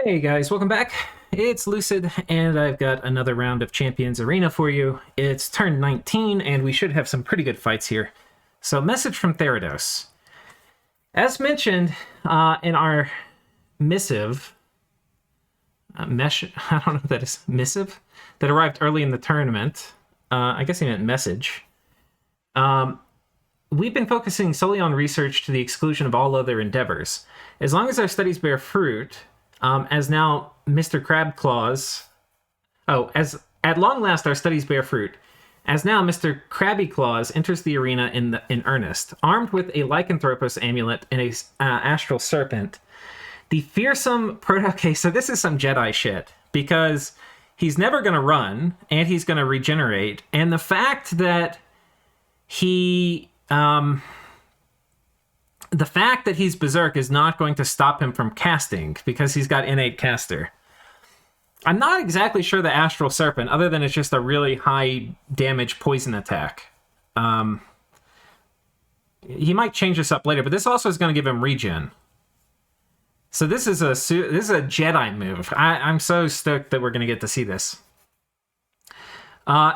Hey guys, welcome back. It's Lucid, and I've got another round of Champions Arena for you. It's turn 19, and we should have some pretty good fights here. So, message from Therados. As mentioned in our missive, I don't know if that is missive, that arrived early in the tournament. I guess he meant message. We've been focusing solely on research to the exclusion of all other endeavors. As long as our studies bear fruit, as now Mr. Krabby Claws... as at long last our studies bear fruit. As now Mr. Krabby Claws enters the arena in earnest, armed with a Lycanthropus amulet and a astral serpent. The fearsome Okay, so this is some Jedi shit, because he's never going to run, and he's going to regenerate, and the fact that he... the fact that he's Berserk is not going to stop him from casting, because he's got innate caster. I'm not exactly sure the Astral Serpent, other than it's just a really high damage poison attack. He might change this up later, but this also is going to give him regen. So this is a Jedi move. I'm so stoked that we're going to get to see this.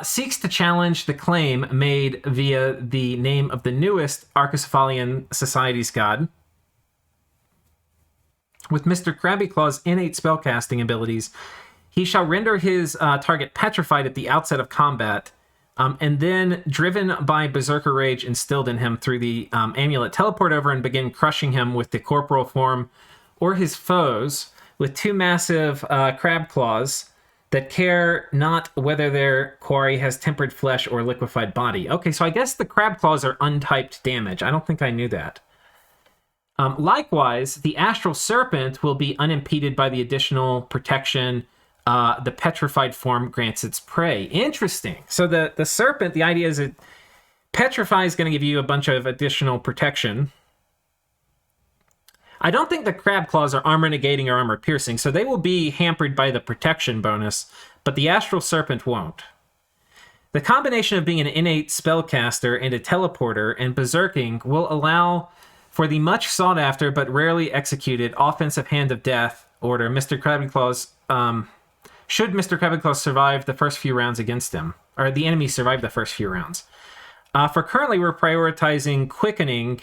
Seeks to challenge the claim made via the name of the newest Archocephalian Society's god. With Mr. Krabby Claw's innate spellcasting abilities, he shall render his target petrified at the outset of combat, and then, driven by Berserker Rage instilled in him through the amulet, teleport over and begin crushing him with the corporal form or his foes with two massive crab claws that care not whether their quarry has tempered flesh or liquefied body. Okay, so I guess the crab claws are untyped damage. I don't think I knew that. Likewise, the Astral Serpent will be unimpeded by the additional protection the petrified form grants its prey. Interesting. So the serpent, the idea is that petrify is going to give you a bunch of additional protection. I don't think the crab claws are armor negating or armor piercing, so they will be hampered by the protection bonus, but the Astral Serpent won't. The combination of being an innate spellcaster and a teleporter and berserking will allow for the much sought after but rarely executed offensive Hand of Death order. Mr. Krabby Claws, should Mr. Krabby Claws survive the first few rounds against him, or the enemy survive the first few rounds. For currently, we're prioritizing quickening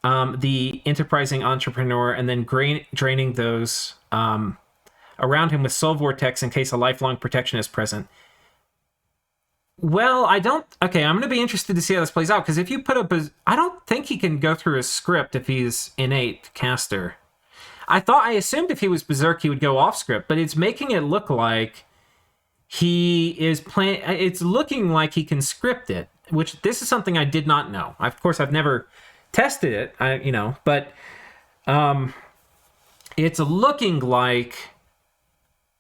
the enterprising entrepreneur, and then draining those around him with Soul Vortex in case a lifelong protection is present. Well, I'm going to be interested to see how this plays out, because if you put I don't think he can go through his script if he's innate caster. I assumed if he was Berserk, he would go off script, but it's making it look like he is playing. It's looking like he can script it, which this is something I did not know. Of course, I've never tested it, but it's looking like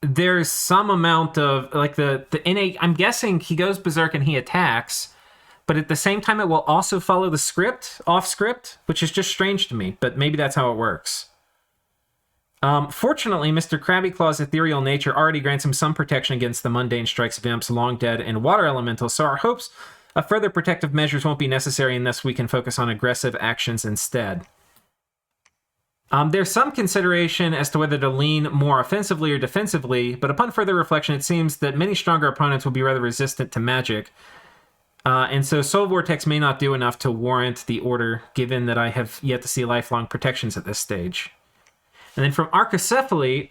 there's some amount of like the innate. I'm guessing he goes berserk and he attacks, but at the same time it will also follow the script off script, which is just strange to me, but maybe that's how it works. Fortunately, Mr. Krabby Claw's ethereal nature already grants him some protection against the mundane strikes of imps, long dead, and water elementals, so our hopes of further protective measures won't be necessary unless we can focus on aggressive actions instead. There's some consideration as to whether to lean more offensively or defensively, but upon further reflection, it seems that many stronger opponents will be rather resistant to magic, and so Soul Vortex may not do enough to warrant the order, given that I have yet to see lifelong protections at this stage. And then from Archocephale,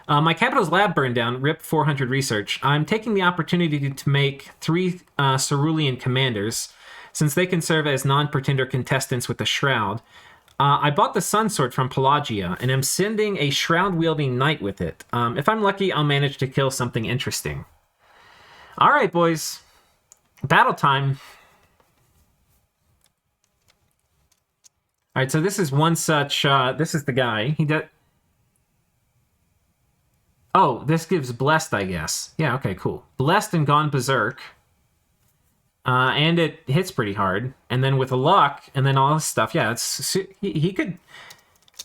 my capital's lab burned down, RIP 400 research. I'm taking the opportunity to make 3 Cerulean commanders, since they can serve as non-pretender contestants with the Shroud. I bought the Sun Sword from Pelagia, and am sending a Shroud-wielding knight with it. If I'm lucky, I'll manage to kill something interesting. All right, boys. Battle time. All right, so this is one such... this is the guy. He does... Oh, this gives Blessed, I guess. Yeah, okay, cool. Blessed and Gone Berserk. And it hits pretty hard. And then with a luck, and then all this stuff. Yeah, he could...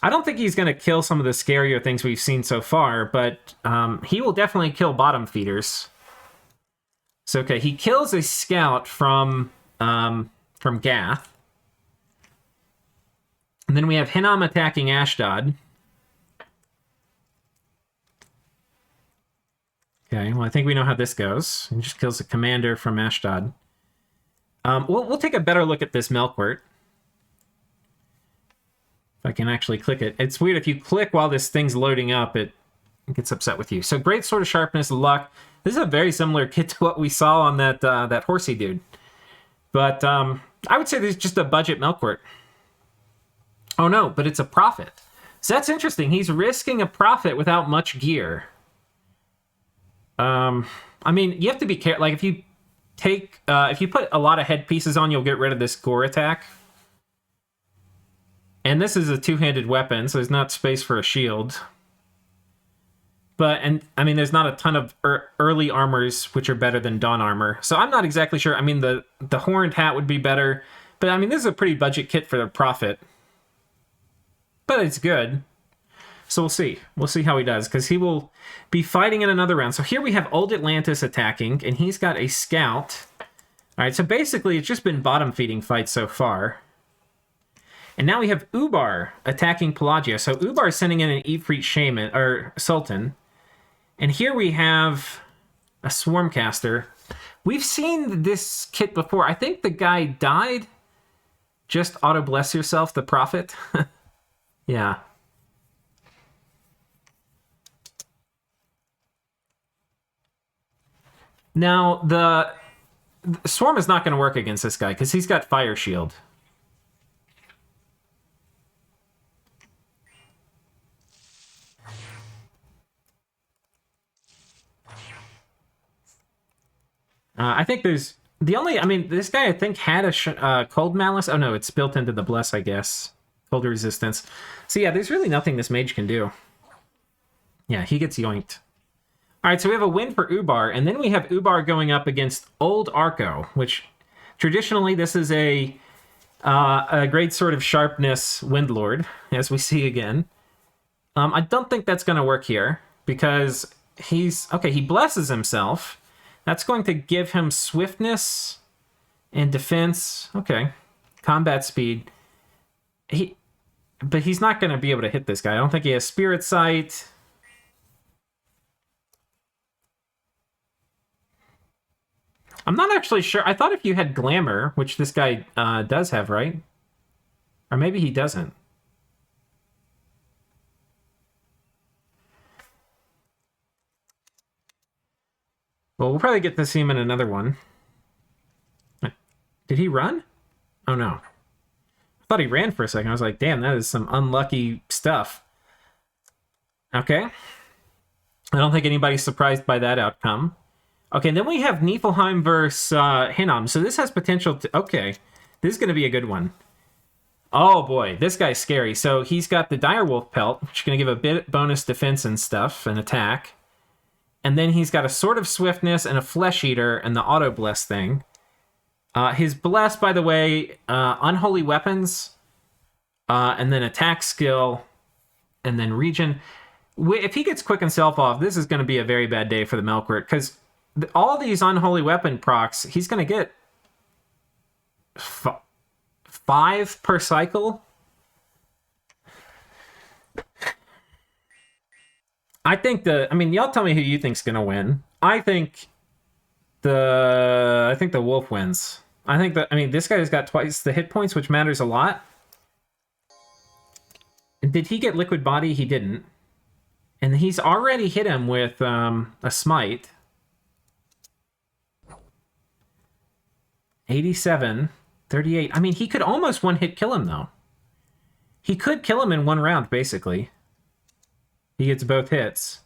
I don't think he's going to kill some of the scarier things we've seen so far, but he will definitely kill bottom feeders. So, okay, he kills a scout from Gath. And then we have Hinnom attacking Ashdod. Okay, well, I think we know how this goes. He just kills the commander from Ashdod. We'll take a better look at this Melkwort. If I can actually click it. It's weird, if you click while this thing's loading up, it gets upset with you. So great sword of sharpness, luck. This is a very similar kit to what we saw on that horsey dude. But I would say this is just a budget Melkwort. Oh no, but it's a profit. So that's interesting. He's risking a profit without much gear. I mean, you have to be careful. Like, if you put a lot of headpieces on, you'll get rid of this gore attack. And this is a two-handed weapon, so there's not space for a shield. But, and I mean, there's not a ton of early armors which are better than Dawn armor. So I'm not exactly sure. I mean, the horned hat would be better. But, I mean, this is a pretty budget kit for the profit. But it's good. So we'll see. We'll see how he does, because he will be fighting in another round. So here we have Old Atlantis attacking, and he's got a scout. All right, so basically it's just been bottom-feeding fights so far. And now we have Ubar attacking Pelagio. So Ubar is sending in an Ifrit Shaman, or Sultan. And here we have a Swarmcaster. We've seen this kit before. I think the guy died. Just auto-bless yourself, the Prophet. Yeah. Now, the Swarm is not going to work against this guy, because he's got Fire Shield. I think there's... The only... I mean, this guy, I think, had a Cold Malice. Oh, no, it's built into the Bless, I guess. Cold Resistance. So, yeah, there's really nothing this mage can do. Yeah, he gets yoinked. All right, so we have a win for Ubar, and then we have Ubar going up against Old Arco, which traditionally this is a great sort of sharpness Windlord, as we see again. I don't think that's going to work here, because he's... Okay, he blesses himself. That's going to give him swiftness and defense. Okay, combat speed. But he's not going to be able to hit this guy. I don't think he has Spirit Sight. I'm not actually sure. I thought if you had Glamour, which this guy does have, right? Or maybe he doesn't. Well, we'll probably get to see him in another one. Did he run? Oh, no. I thought he ran for a second. I was like, damn, that is some unlucky stuff. Okay. I don't think anybody's surprised by that outcome. Okay, then we have Niflheim versus Hinnom. So this has potential to... Okay, this is going to be a good one. Oh, boy, this guy's scary. So he's got the Direwolf Pelt, which is going to give a bit bonus defense and stuff, and attack. And then he's got a Sword of Swiftness and a Flesh Eater and the Auto Bless thing. His Bless, by the way, Unholy Weapons, and then Attack Skill, and then Regen. If he gets Quicken Self off, this is going to be a very bad day for the Melkwort, because all these Unholy Weapon procs, he's going to get 5 per cycle. I think I mean, y'all tell me who you think's going to win. I think the Wolf wins. I mean, this guy's got twice the hit points, which matters a lot. Did he get Liquid Body? He didn't. And he's already hit him with a Smite. 87, 38. I mean, he could almost one-hit kill him, though. He could kill him in one round, basically. He gets both hits.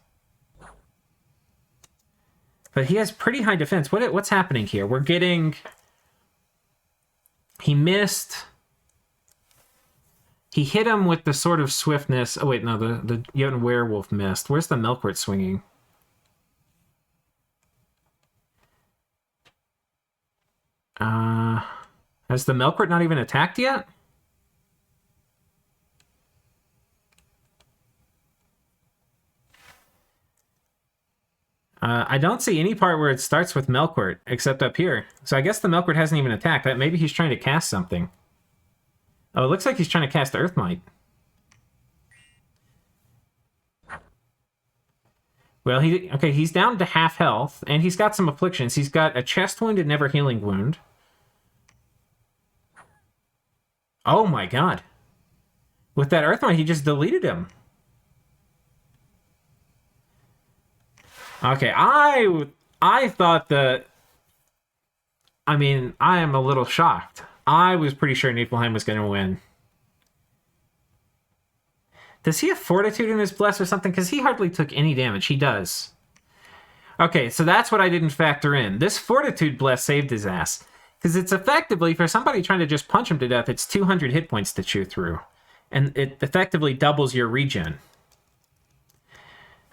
But he has pretty high defense. What's happening here? We're getting... He missed... He hit him with the Sword of Swiftness. Oh, wait, no, the Jotun Werewolf missed. Where's the Melkwort swinging? Has the Melkwort not even attacked yet? I don't see any part where it starts with Melkwort, except up here. So I guess the Melkwort hasn't even attacked. Maybe he's trying to cast something. Oh, it looks like he's trying to cast Earthmight. Well, he's down to half health, and he's got some afflictions. He's got a chest wound and never healing wound. Oh my god. With that Earthmite, he just deleted him. Okay, I thought that... I mean, I am a little shocked. I was pretty sure Niflheim was going to win. Does he have Fortitude in his Bless or something? Because he hardly took any damage. He does. Okay, so that's what I didn't factor in. This Fortitude Bless saved his ass. Because it's effectively, for somebody trying to just punch him to death, it's 200 hit points to chew through. And it effectively doubles your regen.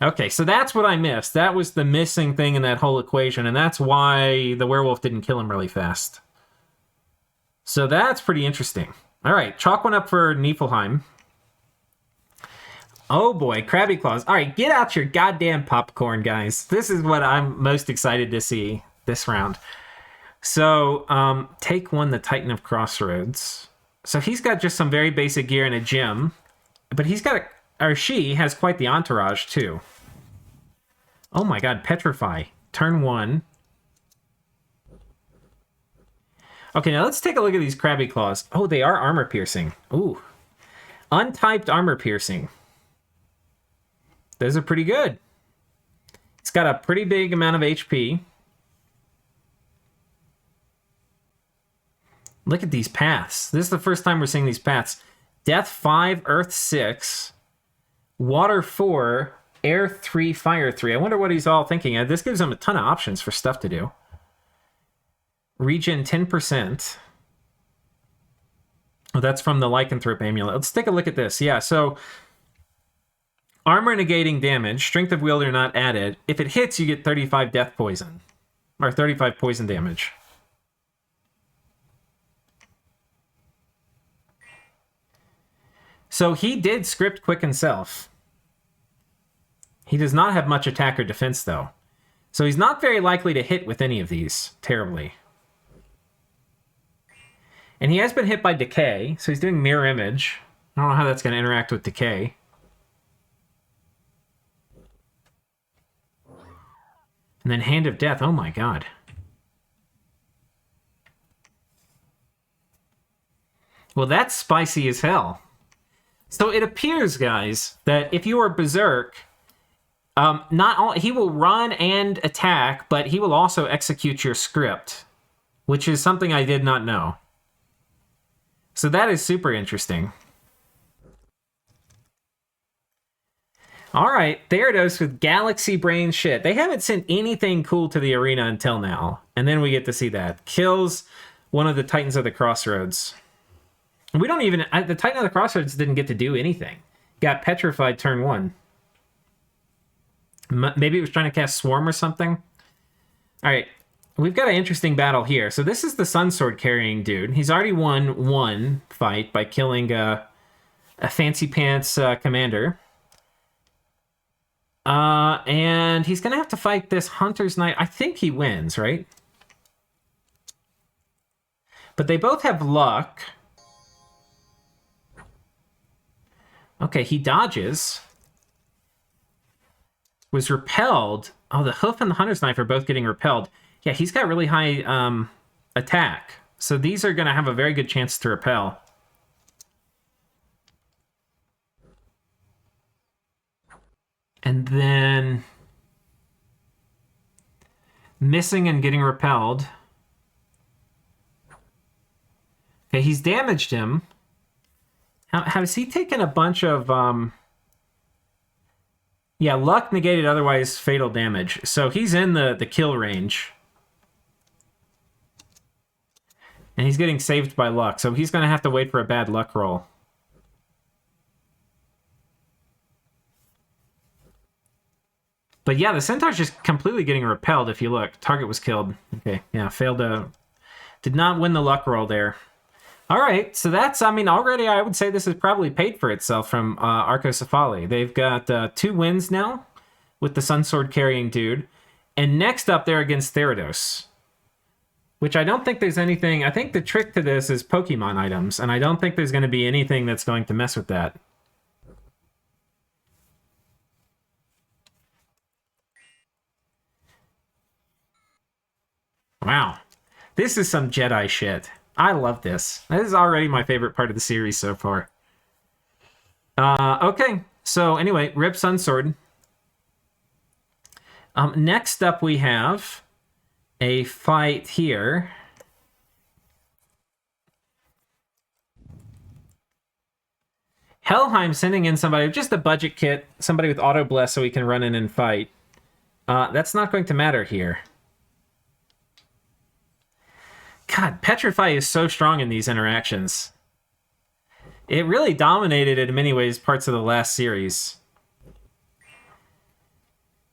Okay, so that's what I missed. That was the missing thing in that whole equation, and that's why the werewolf didn't kill him really fast. So that's pretty interesting. All right, chalk one up for Niflheim. Oh boy, Krabby Claws. All right, get out your goddamn popcorn, guys. This is what I'm most excited to see this round. So, take one, the Titan of Crossroads. So he's got just some very basic gear and a gym, but he's got or she has quite the entourage too. Oh my god, Petrify. Turn 1. Okay, now let's take a look at these Krabby Claws. Oh, they are armor piercing. Ooh. Untyped armor piercing. Those are pretty good. It's got a pretty big amount of HP. Look at these paths. This is the first time we're seeing these paths. Death 5, Earth 6, Water 4, Air 3, Fire 3. I wonder what he's all thinking. This gives him a ton of options for stuff to do. Regen 10%. Oh, that's from the Lycanthrope Amulet. Let's take a look at this. Yeah, so... Armor negating damage, strength of wielder not added. If it hits, you get 35 death poison. Or 35 poison damage. So he did script Quicken Self. He does not have much attack or defense, though. So he's not very likely to hit with any of these, terribly. And he has been hit by Decay, so he's doing Mirror Image. I don't know how that's going to interact with Decay. And then Hand of Death. Oh my god. Well, that's spicy as hell. So it appears, guys, that if you are Berserk, he will run and attack, but he will also execute your script, which is something I did not know. So that is super interesting. All right, Therados with Galaxy Brain shit. They haven't sent anything cool to the arena until now. And then we get to see that. Kills one of the Titans of the Crossroads. We don't even... the Titan of the Crossroads didn't get to do anything. Got petrified turn 1. Maybe it was trying to cast Swarm or something. All right, we've got an interesting battle here. So this is the Sunsword carrying dude. He's already won one fight by killing a Fancy Pants commander. And he's going to have to fight this Hunter's Knight. I think he wins, right? But they both have luck. Okay, he dodges. Was repelled. Oh, the Hoof and the Hunter's Knife are both getting repelled. Yeah, he's got really high attack. So these are going to have a very good chance to repel. And then missing and getting repelled. Okay, he's damaged him. Has he taken a bunch of... Yeah, luck negated otherwise fatal damage. So he's in the kill range. And he's getting saved by luck. So he's going to have to wait for a bad luck roll. But yeah, the Centaur's just completely getting repelled if you look. Target was killed. Okay, yeah, failed to... Did not win the luck roll there. All right, so that's, I mean, already I would say this has probably paid for itself from Arcocephali. They've got 2 wins now with the Sunsword carrying dude. And next up, they're against Therados. Which I don't think there's anything... I think the trick to this is Pokemon items, and I don't think there's going to be anything that's going to mess with that. Wow. This is some Jedi shit. I love this. This is already my favorite part of the series so far. Okay. So anyway, Rip Sun Sword. Next up we have a fight here. Helheim sending in somebody, just a budget kit, somebody with auto bless so he can run in and fight. That's not going to matter here. God, Petrify is so strong in these interactions. It really dominated in many ways parts of the last series.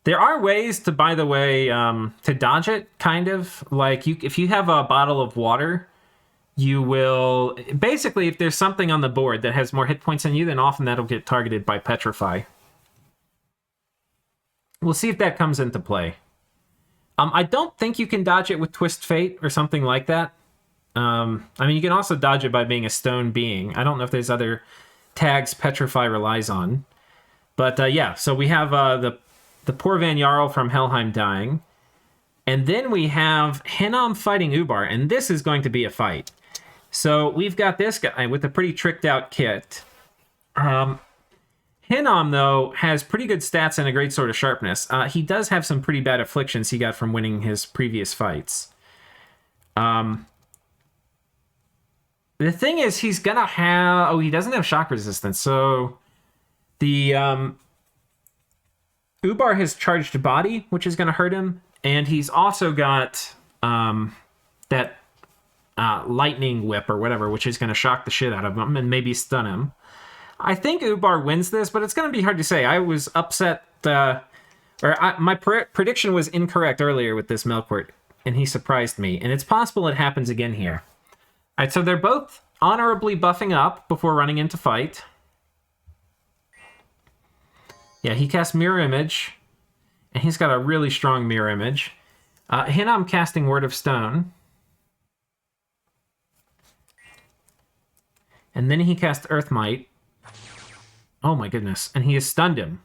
There are ways to, by the way, to dodge it, kind of. Like, if you have a bottle of water, you will... Basically, if there's something on the board that has more hit points than you, then often that'll get targeted by Petrify. We'll see if that comes into play. I don't think you can dodge it with Twist Fate or something like that. I mean, you can also dodge it by being a stone being. I don't know if there's other tags Petrify relies on. But yeah, so we have the poor Van Jarl from Helheim dying. And then we have Hinnom fighting Ubar, and this is going to be a fight. So we've got this guy with a pretty tricked out kit. Hinnom, though, has pretty good stats and a great sword of sharpness. He does have some pretty bad afflictions he got from winning his previous fights. The thing is, he's gonna have... Oh, he doesn't have shock resistance, so... The, Ubar has charged body, which is gonna hurt him, and he's also got, that, lightning whip or whatever, which is gonna shock the shit out of him and maybe stun him. I think Ubar wins this, but it's going to be hard to say. I was upset, my prediction was incorrect earlier with this Melkort, and he surprised me. And it's possible it happens again here. All right, so they're both honorably buffing up before running into fight. Yeah, he casts Mirror Image, and he's got a really strong Mirror Image. Hinnom casting Word of Stone. And then he casts Earth Might. Oh my goodness. And he has stunned him.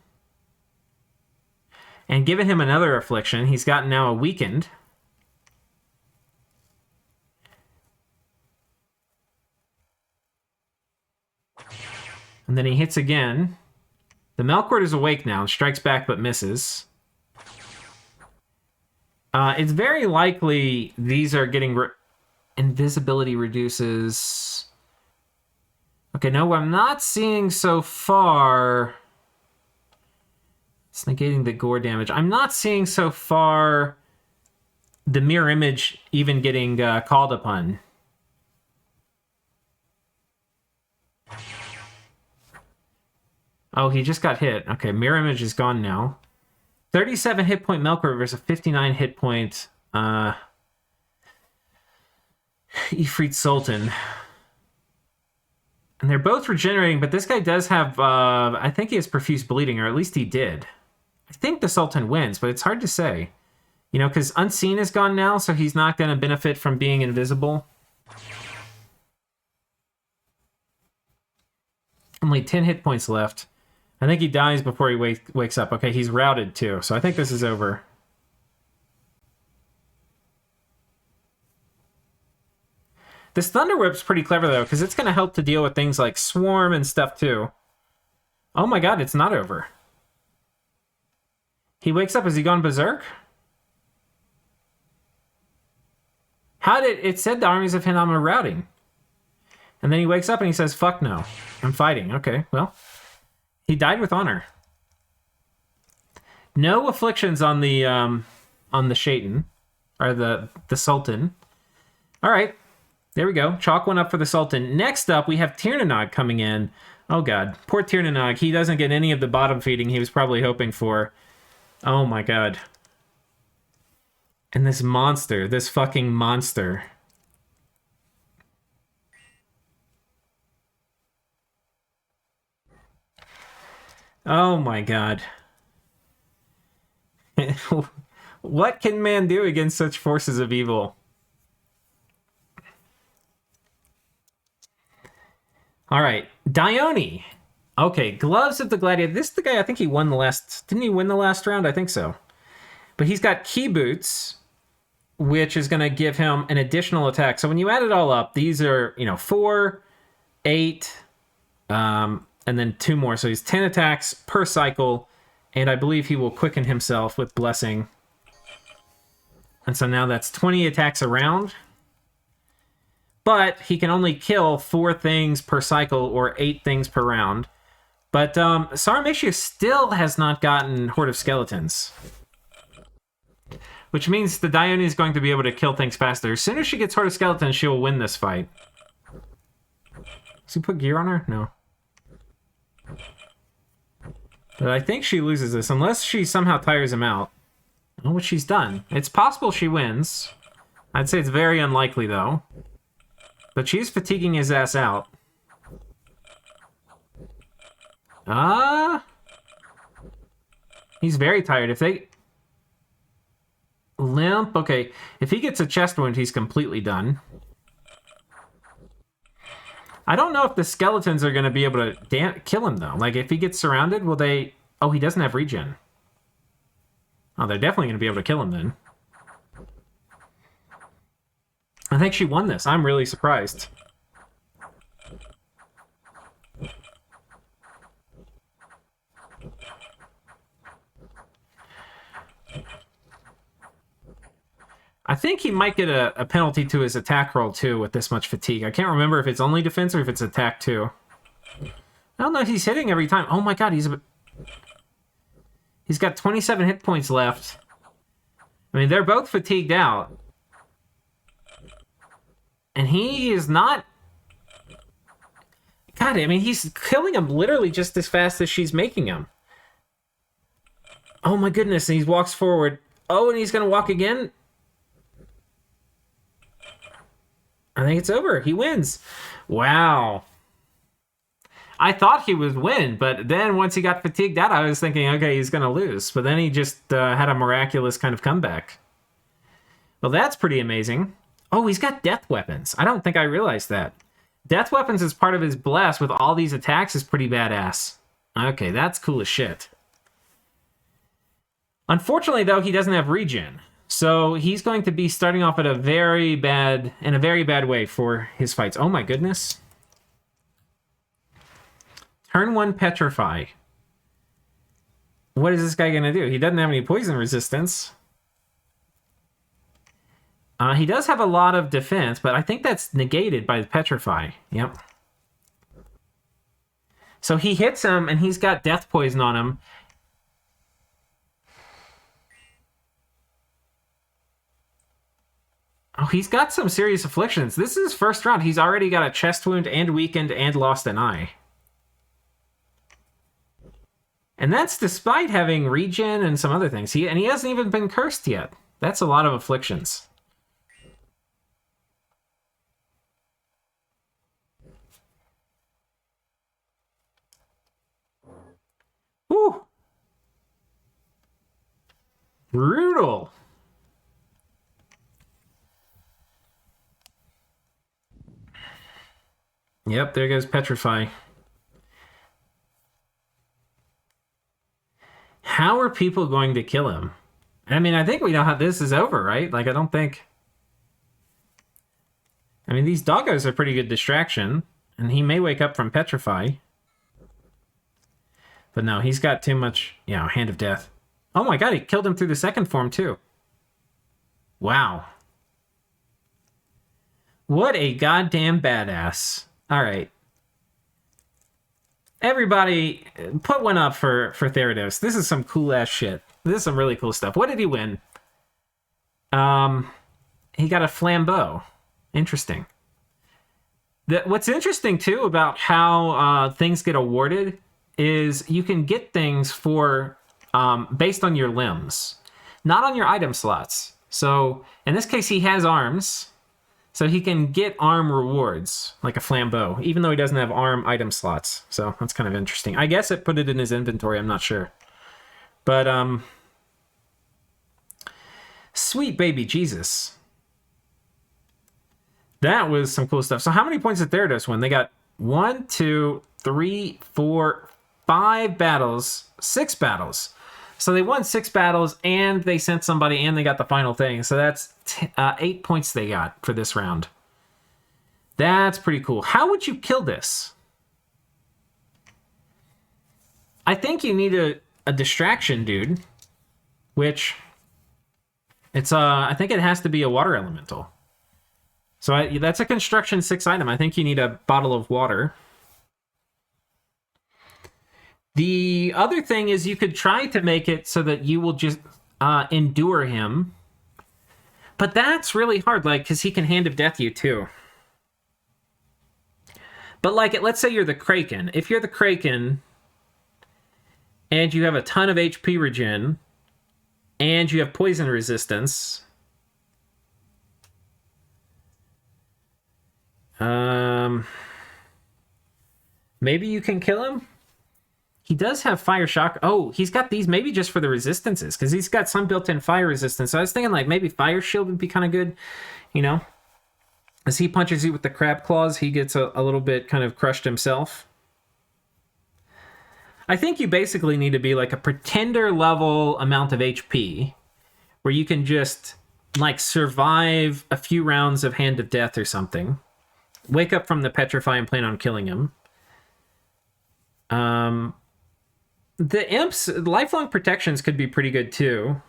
And given him another affliction, he's gotten now a weakened. And then he hits again. The Melkort is awake now and strikes back but misses. It's very likely these are getting... Invisibility reduces... Okay, no, what I'm not seeing so far... It's negating the gore damage. I'm not seeing so far the mirror image even getting called upon. Oh, he just got hit. Okay, mirror image is gone now. 37 hit point Melkor versus 59 hit point Ifrit Sultan. And they're both regenerating, but this guy does have, I think he has profuse bleeding, or at least he did. I think the Sultan wins, but it's hard to say. You know, because Unseen is gone now, so he's not going to benefit from being invisible. Only 10 hit points left. I think he dies before he wakes up. Okay, he's routed too, so I think this is over. This Thunder Whip's pretty clever, though, because it's going to help to deal with things like Swarm and stuff, too. Oh my god, it's not over. He wakes up. Has he gone berserk? How did... It said the armies of Hinnom are routing. And then he wakes up and he says, fuck no. I'm fighting. Okay, well. He died with honor. No afflictions on the Shaitan. Or the Sultan. Alright. There we go. Chalk one up for the Sultan. Next up, we have Tirnanog coming in. Oh, God. Poor Tirnanog. He doesn't get any of the bottom feeding he was probably hoping for. Oh, my God. And this monster. This fucking monster. Oh, my God. What can man do against such forces of evil? All right, Dione. Okay, Gloves of the Gladiator. This is the guy, I think he won the last... Didn't he win the last round? I think so. But he's got Key Boots, which is going to give him an additional attack. So when you add it all up, these are, 4, 8, and then 2 more. So he's 10 attacks per cycle, and I believe he will quicken himself with Blessing. And so now that's 20 attacks a round. But he can only kill 4 things per cycle or 8 things per round. But Saramisha still has not gotten Horde of Skeletons. Which means the Dione is going to be able to kill things faster. As soon as she gets Horde of Skeletons, she will win this fight. Does he put gear on her? No. But I think she loses this, unless she somehow tires him out. I don't know what she's done. It's possible she wins. I'd say it's very unlikely, though. But she's fatiguing his ass out. He's very tired. If they... Limp. Okay. If he gets a chest wound, he's completely done. I don't know if the skeletons are going to be able to kill him, though. Like, if he gets surrounded, will they... Oh, he doesn't have regen. Oh, they're definitely going to be able to kill him, then. I think she won this. I'm really surprised. I think he might get a penalty to his attack roll, too, with this much fatigue. I can't remember if it's only defense or if it's attack, too. I don't know if he's hitting every time. Oh my god, he's got 27 hit points left. I mean, they're both fatigued out. And he is not... God, I mean, he's killing him literally just as fast as she's making him. Oh my goodness, and he walks forward. Oh, and he's going to walk again? I think it's over. He wins. Wow. I thought he would win, but then once he got fatigued out, I was thinking, okay, he's going to lose. But then he just had a miraculous kind of comeback. Well, that's pretty amazing. Oh, he's got death weapons. I don't think I realized that. Death weapons as part of his bless with all these attacks is pretty badass. Okay, that's cool as shit. Unfortunately, though, he doesn't have regen. So he's going to be starting off in a very bad way for his fights. Oh my goodness. Turn 1 Petrify. What is this guy going to do? He doesn't have any poison resistance. He does have a lot of defense, but I think that's negated by the Petrify. Yep. So he hits him, and he's got death poison on him. Oh, he's got some serious afflictions. This is his first round. He's already got a chest wound and weakened and lost an eye. And that's despite having regen and some other things. He hasn't even been cursed yet. That's a lot of afflictions. Whew. Brutal. Yep, there goes Petrify. How are people going to kill him? I mean, I think we know how this is over, right? Like, I don't think... I mean, these doggos are pretty good distraction, and he may wake up from Petrify. But no, he's got too much, Hand of Death. Oh my god, he killed him through the second form, too. Wow. What a goddamn badass. All right. Everybody, put one up for Therados. This is some cool-ass shit. This is some really cool stuff. What did he win? He got a flambeau. Interesting. What's interesting, too, about how things get awarded is you can get things for based on your limbs, not on your item slots. So, in this case, he has arms. So he can get arm rewards, like a flambeau, even though he doesn't have arm item slots. So that's kind of interesting. I guess it put it in his inventory, I'm not sure. But, sweet baby Jesus. That was some cool stuff. So how many points did Therados win? They got 1, 2, 3, 4, 5 battles, 6 battles. So they won 6 battles, and they sent somebody, and they got the final thing. So that's 8 points they got for this round. That's pretty cool. How would you kill this? I think you need a distraction, dude. Which, it's I think it has to be a water elemental. So that's a construction 6 item. I think you need a bottle of water. The other thing is you could try to make it so that you will just endure him. But that's really hard, like, because he can Hand of Death you, too. But, like, let's say you're the Kraken. If you're the Kraken, and you have a ton of HP regen, and you have poison resistance, maybe you can kill him? He does have Fire Shock. Oh, he's got these maybe just for the resistances, because he's got some built-in fire resistance. So I was thinking, like, maybe Fire Shield would be kind of good, you know? As he punches you with the Crab Claws, he gets a little bit kind of crushed himself. I think you basically need to be, like, a Pretender level amount of HP, where you can just, like, survive a few rounds of Hand of Death or something. Wake up from the Petrify and plan on killing him. The imps, lifelong protections could be pretty good too.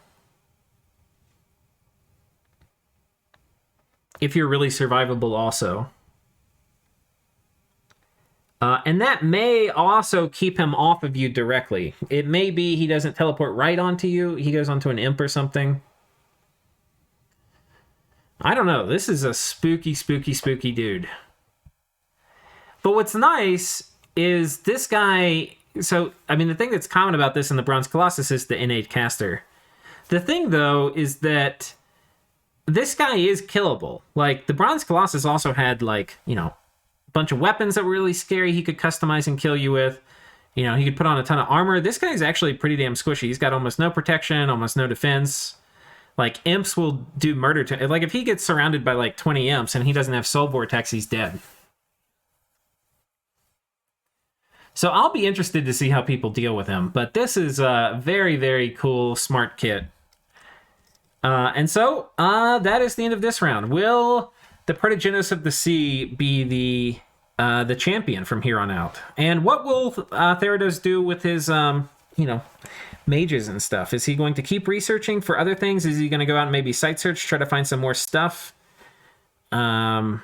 If you're really survivable also. And that may also keep him off of you directly. It may be he doesn't teleport right onto you. He goes onto an imp or something. I don't know. This is a spooky, spooky, spooky dude. But what's nice is this guy... So, I mean, the thing that's common about this in the Bronze Colossus is the innate caster. The thing, though, is that this guy is killable. Like, the Bronze Colossus also had, like, you know, a bunch of weapons that were really scary he could customize and kill you with. You know, he could put on a ton of armor. This guy's actually pretty damn squishy. He's got almost no protection, almost no defense. Like, imps will do murder to... Like, if he gets surrounded by, like, 20 imps and he doesn't have Soul Vortex, he's dead. So I'll be interested to see how people deal with him. But this is a very, very cool, smart kit. And so, that is the end of this round. Will the Protogenos of the Sea be the champion from here on out? And what will Theridaus do with his, you know, mages and stuff? Is he going to keep researching for other things? Is he going to go out and maybe site search, try to find some more stuff? I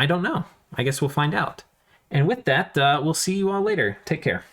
don't know. I guess we'll find out. And with that, we'll see you all later. Take care.